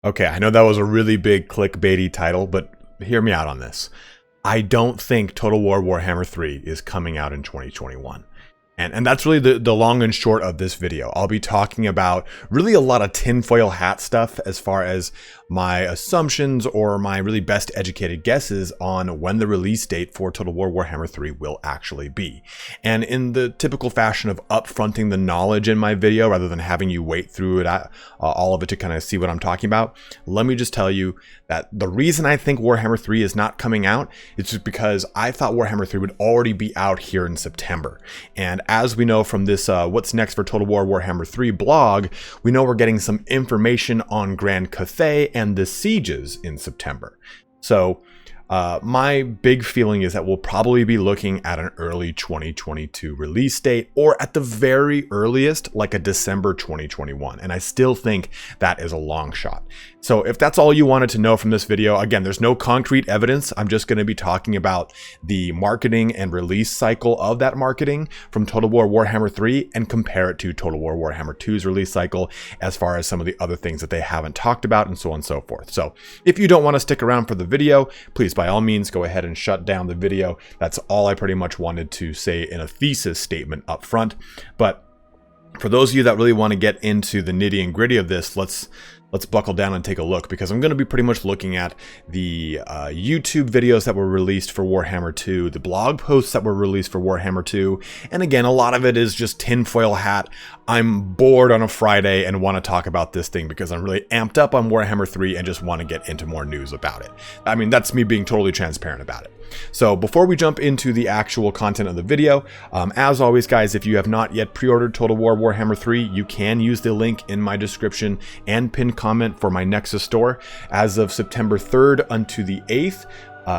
Okay, I know that was a really big clickbaity title, but hear me out on this. I don't think Total War Warhammer 3 is coming out in 2021. And that's really the long and short of this video. I'll be talking about really a lot of tinfoil hat stuff as far as my assumptions or my really best educated guesses on when the release date for Total War Warhammer 3 will actually be. And in the typical fashion of upfronting the knowledge in my video rather than having you wait through it, all of it to kind of see what I'm talking about, let me just tell you that the reason I think Warhammer 3 is not coming out is just because I thought Warhammer 3 would already be out here in September. And as we know from this What's Next for Total War Warhammer 3 blog, we know we're getting some information on Grand Cathay and the sieges in September. So my big feeling is that we'll probably be looking at an early 2022 release date, or at the very earliest, like a December 2021. And I still think that is a long shot. So if that's all you wanted to know from this video, again, there's no concrete evidence. I'm just going to be talking about the marketing and release cycle of that marketing from Total War Warhammer 3 and compare it to Total War Warhammer 2's release cycle as far as some of the other things that they haven't talked about and so on and so forth. So if you don't want to stick around for the video, please by all means go ahead and shut down the video. That's all I pretty much wanted to say in a thesis statement up front. But for those of you that really want to get into the nitty and gritty of this, let's buckle down and take a look, because I'm going to be pretty much looking at the YouTube videos that were released for Warhammer 2, the blog posts that were released for Warhammer 2, and again, a lot of it is just tinfoil hat. I'm bored on a Friday and want to talk about this thing because I'm really amped up on Warhammer 3 and just want to get into more news about it. I mean, that's me being totally transparent about it. So before we jump into the actual content of the video, as always, guys, if you have not yet pre-ordered Total War Warhammer 3, you can use the link in my description and pinned comment for my Nexus Store. As of September 3rd unto the 8th,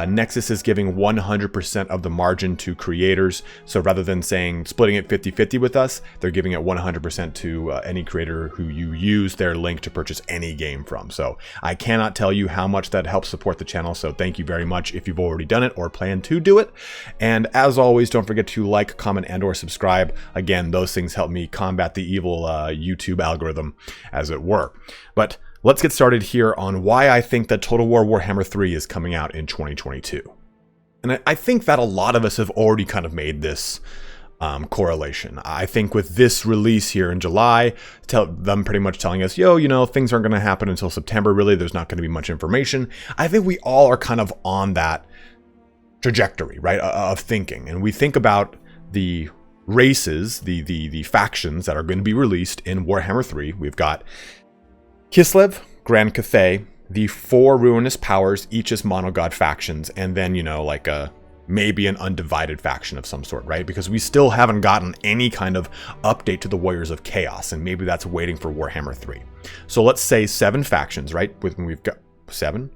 Nexus is giving 100% of the margin to creators. So rather than saying splitting it 50-50 with us, they're giving it 100% to any creator who you use their link to purchase any game from. So I cannot tell you how much that helps support the channel. So thank you very much if you've already done it or plan to do it. And as always, don't forget to like, comment, and or subscribe. Again, those things help me combat the evil YouTube algorithm, as it were. But let's get started here on why I think that Total War Warhammer 3 is coming out in 2022. And I think that a lot of us have already kind of made this correlation. I think with this release here in July, them pretty much telling us, yo, you know, things aren't going to happen until September, really, there's not going to be much information. I think we all are kind of on that trajectory, right, of thinking. And we think about the races, the factions that are going to be released in Warhammer 3. We've got Kislev, Grand Cathay, the 4 ruinous powers, each as monogod factions, and then, you know, like maybe an undivided faction of some sort, right? Because we still haven't gotten any kind of update to the Warriors of Chaos, and maybe that's waiting for Warhammer 3. So let's say 7 factions, right? We've got 7.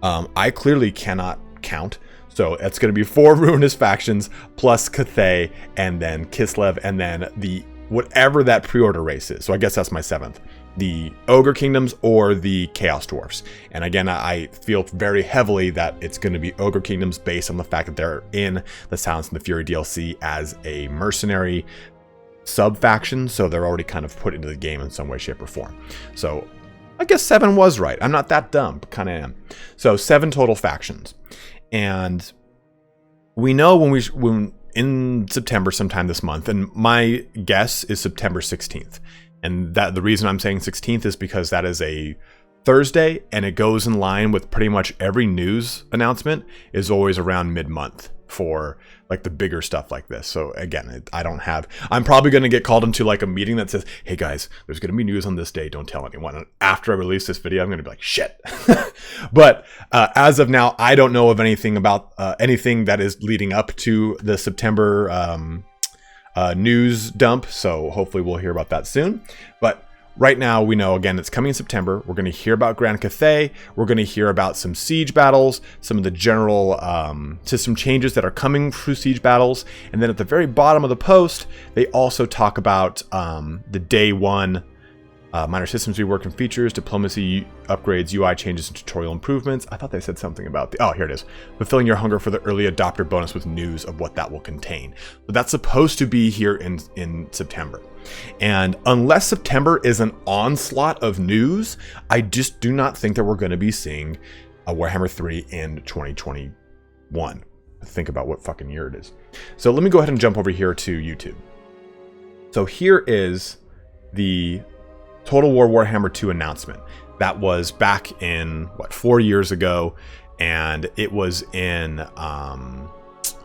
I clearly cannot count. So it's going to be 4 ruinous factions plus Cathay, and then Kislev, and then the whatever that pre-order race is. So I guess that's my 7th. The Ogre Kingdoms or the Chaos Dwarfs. And again, I feel very heavily that it's going to be Ogre Kingdoms based on the fact that they're in the Silence and the Fury DLC as a mercenary sub-faction, so they're already kind of put into the game in some way, shape, or form. So I guess 7 was right. I'm not that dumb, but kind of am. So 7 total factions. And we know when in September sometime this month, and my guess is September 16th. And that the reason I'm saying 16th is because that is a Thursday, and it goes in line with pretty much every news announcement is always around mid-month for like the bigger stuff like this. So again, I'm probably going to get called into like a meeting that says, hey guys, there's going to be news on this day, don't tell anyone. And after I release this video, I'm going to be like, shit. But as of now, I don't know of anything about anything that is leading up to the September news dump, so hopefully we'll hear about that soon. But right now we know, again, it's coming in September. We're going to hear about Grand Cathay. We're going to hear about some siege battles, some of the general system changes that are coming through siege battles, and then at the very bottom of the post they also talk about the day 1 Minor systems rework and features, diplomacy upgrades, UI changes, and tutorial improvements. I thought they said something about oh, here it is. Fulfilling your hunger for the early adopter bonus with news of what that will contain. So that's supposed to be here in September. And unless September is an onslaught of news, I just do not think that we're going to be seeing a Warhammer 3 in 2021. Think about what fucking year it is. So let me go ahead and jump over here to YouTube. So here is the Total War Warhammer 2 announcement. That was back in, 4 years ago, and it was in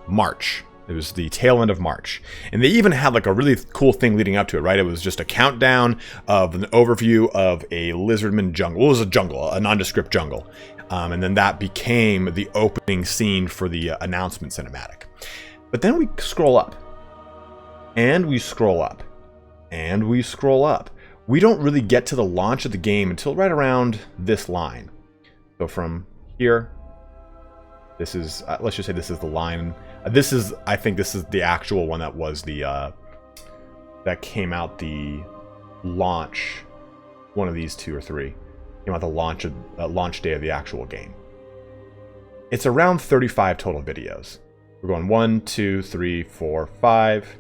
March. It was the tail end of March. And they even had like a really cool thing leading up to it, right? It was just a countdown of an overview of a lizardman jungle. Well, it was a jungle, a nondescript jungle. And then that became the opening scene for the announcement cinematic. But then we scroll up. And we scroll up. And we scroll up. We don't really get to the launch of the game until right around this line. So from here, this is, let's just say this is the line. I think this is the actual one that was the, that came out the launch, one of these 2 or 3, came out the launch day of the actual game. It's around 35 total videos. We're going 1, 2, 3, 4, 5,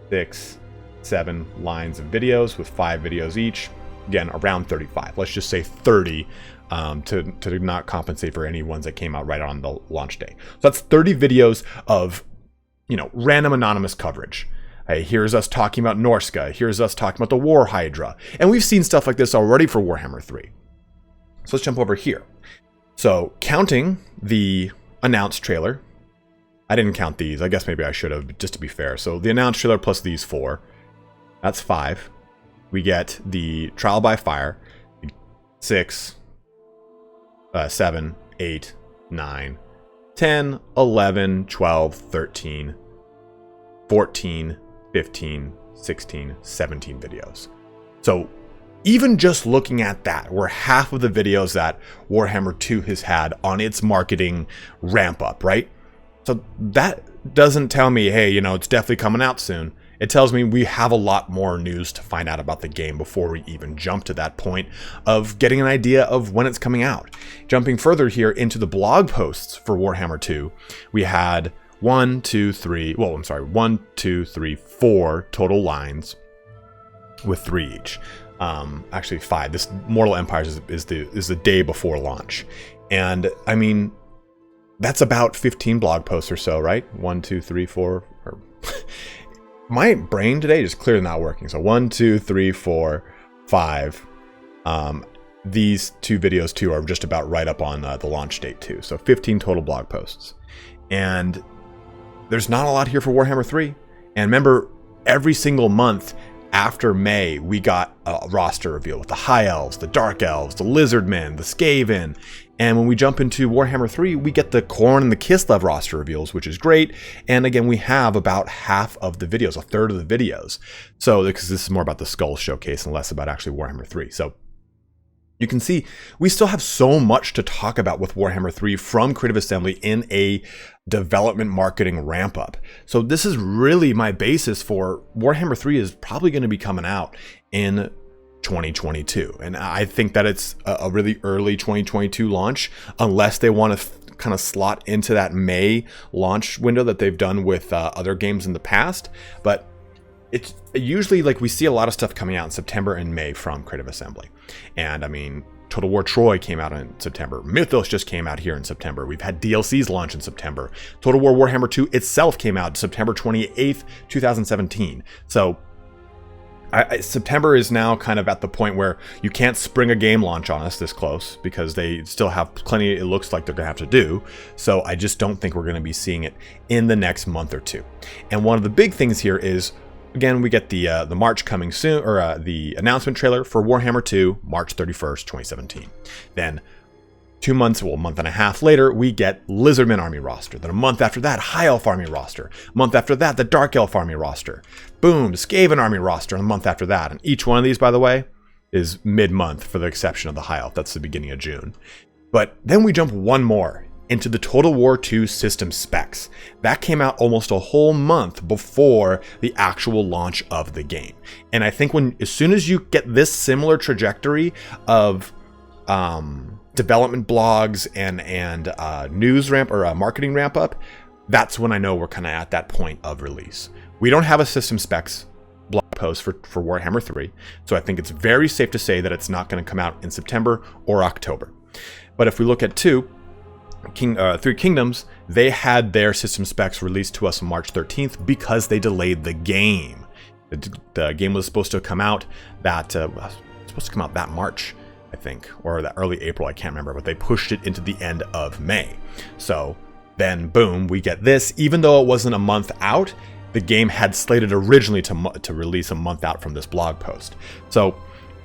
6, 7 lines of videos with 5 videos each. Again, around 35. Let's just say 30 to not compensate for any ones that came out right on the launch day. So that's 30 videos of, random anonymous coverage. Hey, here's us talking about Norska. Here's us talking about the War Hydra. And we've seen stuff like this already for Warhammer 3. So let's jump over here. So counting the announced trailer, I didn't count these. I guess maybe I should have, just to be fair. So the announced trailer plus these 4, that's 5. We get the Trial by Fire, 6, 7, 8, 9, 10, 11, 12, 13, 14, 15, 16, 17 videos. So even just looking at that, we're half of the videos that Warhammer 2 has had on its marketing ramp up, right? So that doesn't tell me, hey, it's definitely coming out soon. It tells me we have a lot more news to find out about the game before we even jump to that point of getting an idea of when it's coming out. Jumping further here into the blog posts for Warhammer 2, we had 4 total lines with 3 each. Actually 5. This Mortal Empires is the day before launch. And I mean, that's about 15 blog posts or so, right? 1, 2, 3, 4. My brain today is clearly not working. So 1, 2, 3, 4, 5. These 2 videos too are just about right up on the launch date too. So 15 total blog posts. And there's not a lot here for Warhammer 3. And remember, every single month after May, we got a roster reveal with the High Elves, the Dark Elves, the Lizardmen, the Skaven. And when we jump into Warhammer 3, we get the Khorne and the Kislev roster reveals, which is great. And again, we have about half of the videos, a third of the videos. So, because this is more about the Skull showcase and less about actually Warhammer 3. So, you can see we still have so much to talk about with Warhammer 3 from Creative Assembly in a development marketing ramp up. So this is really my basis for Warhammer 3 is probably going to be coming out in 2022. And I think that it's a really early 2022 launch, unless they want to kind of slot into that May launch window that they've done with other games in the past. But it's usually like we see a lot of stuff coming out in September and May from Creative Assembly. And I mean, Total War Troy came out in September. Mythos just came out here in September. We've had DLCs launch in September. Total War Warhammer 2 itself came out September 28th, 2017. So September is now kind of at the point where you can't spring a game launch on us this close because they still have plenty, it looks like they're going to have to do. So I just don't think we're going to be seeing it in the next month or two. And one of the big things here is, again, we get the March coming soon, or the announcement trailer for Warhammer 2, March 31st, 2017. Then 2 months, well, a month and a half later, we get Lizardman Army roster. Then a month after that, High Elf Army roster. A month after that, the Dark Elf Army roster. Boom, Skaven Army roster. And a month after that. And each one of these, by the way, is mid-month for the exception of the High Elf. That's the beginning of June. But then we jump one more into the Total War 2 system specs. That came out almost a whole month before the actual launch of the game. And I think as soon as you get this similar trajectory of development blogs and news ramp or marketing ramp up, that's when I know we're kind of at that point of release. We don't have a system specs blog post for Warhammer 3, so I think it's very safe to say that it's not going to come out in September or October. But if we look at Three Kingdoms, they had their system specs released to us on March 13th because they delayed the game. The game was supposed to come out that March, I think, or that early April, I can't remember, but they pushed it into the end of May. So then boom, we get this. Even though it wasn't a month out, the game had slated originally to release a month out from this blog post. So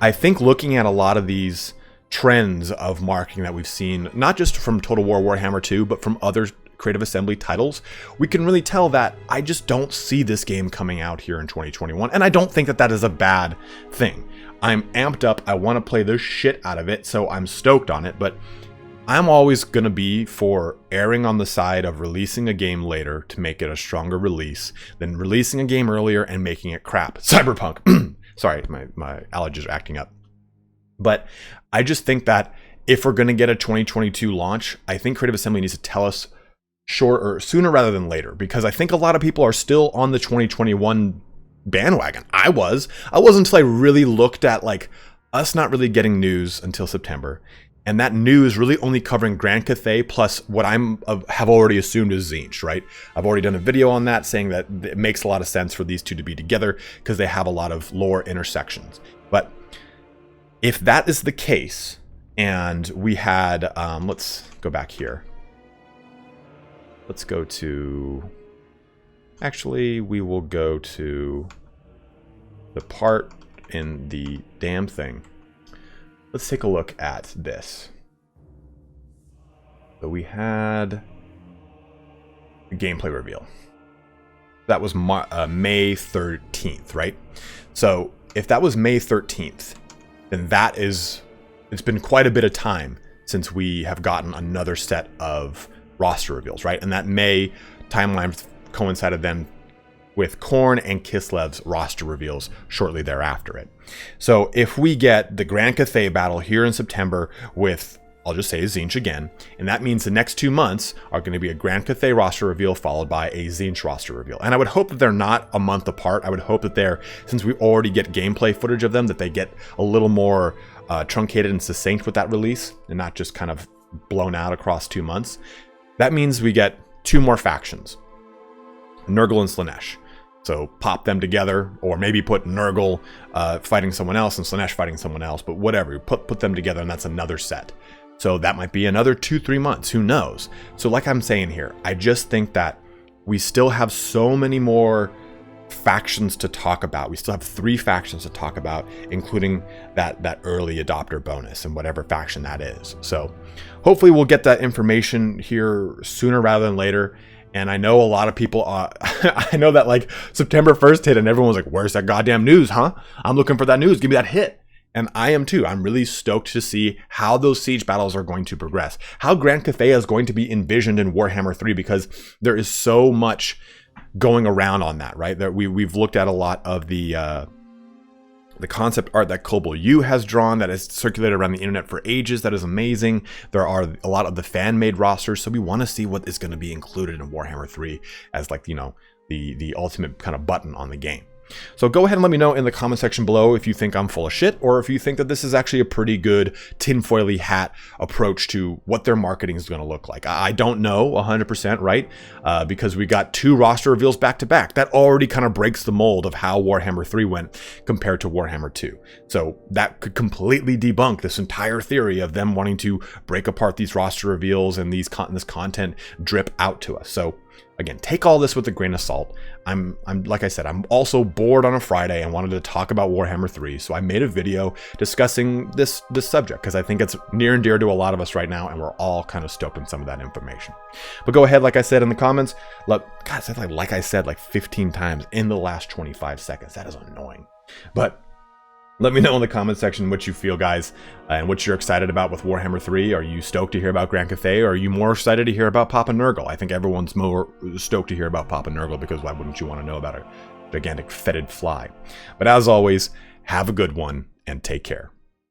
I think looking at a lot of these trends of marketing that we've seen, not just from Total War Warhammer 2, but from other Creative Assembly titles, we can really tell that I just don't see this game coming out here in 2021. And I don't think that that is a bad thing. I'm amped up. I want to play the shit out of it, so I'm stoked on it. But I'm always going to be for erring on the side of releasing a game later to make it a stronger release than releasing a game earlier and making it crap. Cyberpunk. Sorry, my allergies are acting up. But I just think that if we're going to get a 2022 launch, I think Creative Assembly needs to tell us sooner rather than later, because I think a lot of people are still on the 2021 bandwagon. I wasn't until I really looked at like us not really getting news until September, and that news really only covering Grand Cathay plus what have already assumed is Tzeentch, right? I've already done a video on that saying that it makes a lot of sense for these two to be together because they have a lot of lore intersections. But if that is the case, and we had, let's go back here. Let's go to, actually, we will go to the part in the damn thing. Let's take a look at this. So we had a gameplay reveal. That was May 13th, right? So if that was May 13th, then it's been quite a bit of time since we have gotten another set of roster reveals, right? And that May timeline coincided then with Khorne and Kislev's roster reveals shortly thereafter it. So if we get the Grand Cathay battle here in September with, I'll just say Tzeentch again, and that means the next 2 months are going to be a Grand Cathay roster reveal followed by a Tzeentch roster reveal. And I would hope that they're not a month apart. I would hope that since we already get gameplay footage of them, that they get a little more truncated and succinct with that release and not just kind of blown out across 2 months. That means we get 2 more factions, Nurgle and Slaanesh. So pop them together, or maybe put Nurgle fighting someone else and Slaanesh fighting someone else, but whatever, put them together and that's another set. So that might be another 2-3 months, who knows? So like I'm saying here, I just think that we still have so many more factions to talk about. We still have 3 factions to talk about, including that early adopter bonus and whatever faction that is. So hopefully we'll get that information here sooner rather than later. And I know a lot of people, I know that like September 1st hit and everyone was like, where's that goddamn news, huh? I'm looking for that news. Give me that hit. And I am too. I'm really stoked to see how those siege battles are going to progress. How Grand Cathay is going to be envisioned in Warhammer 3, because there is so much going around on that, right? That we've looked at a lot of the concept art that Kobol Yu has drawn that has circulated around the internet for ages. That is amazing. There are a lot of the fan-made rosters, so we want to see what is going to be included in Warhammer 3 as like, you know, the ultimate kind of button on the game. So go ahead and let me know in the comment section below if you think I'm full of shit, or if you think that this is actually a pretty good tinfoily hat approach to what their marketing is going to look like. I don't know 100%, right? Because we got 2 roster reveals back to back. That already kind of breaks the mold of how Warhammer 3 went compared to Warhammer 2. So that could completely debunk this entire theory of them wanting to break apart these roster reveals and this content drip out to us. So again, take all this with a grain of salt. I'm like I said, I'm also bored on a Friday and wanted to talk about Warhammer 3, so I made a video discussing this subject because I think it's near and dear to a lot of us right now, and we're all kind of stoked on some of that information. But go ahead, like I said in the comments, like I said like 15 times in the last 25 seconds. That is annoying. But Let me know in the comment section what you feel, guys, and what you're excited about with Warhammer 3. Are you stoked to hear about Grand Cathay, or are you more excited to hear about Papa Nurgle? I think everyone's more stoked to hear about Papa Nurgle, because why wouldn't you want to know about a gigantic fetid fly? But as always, have a good one, and take care.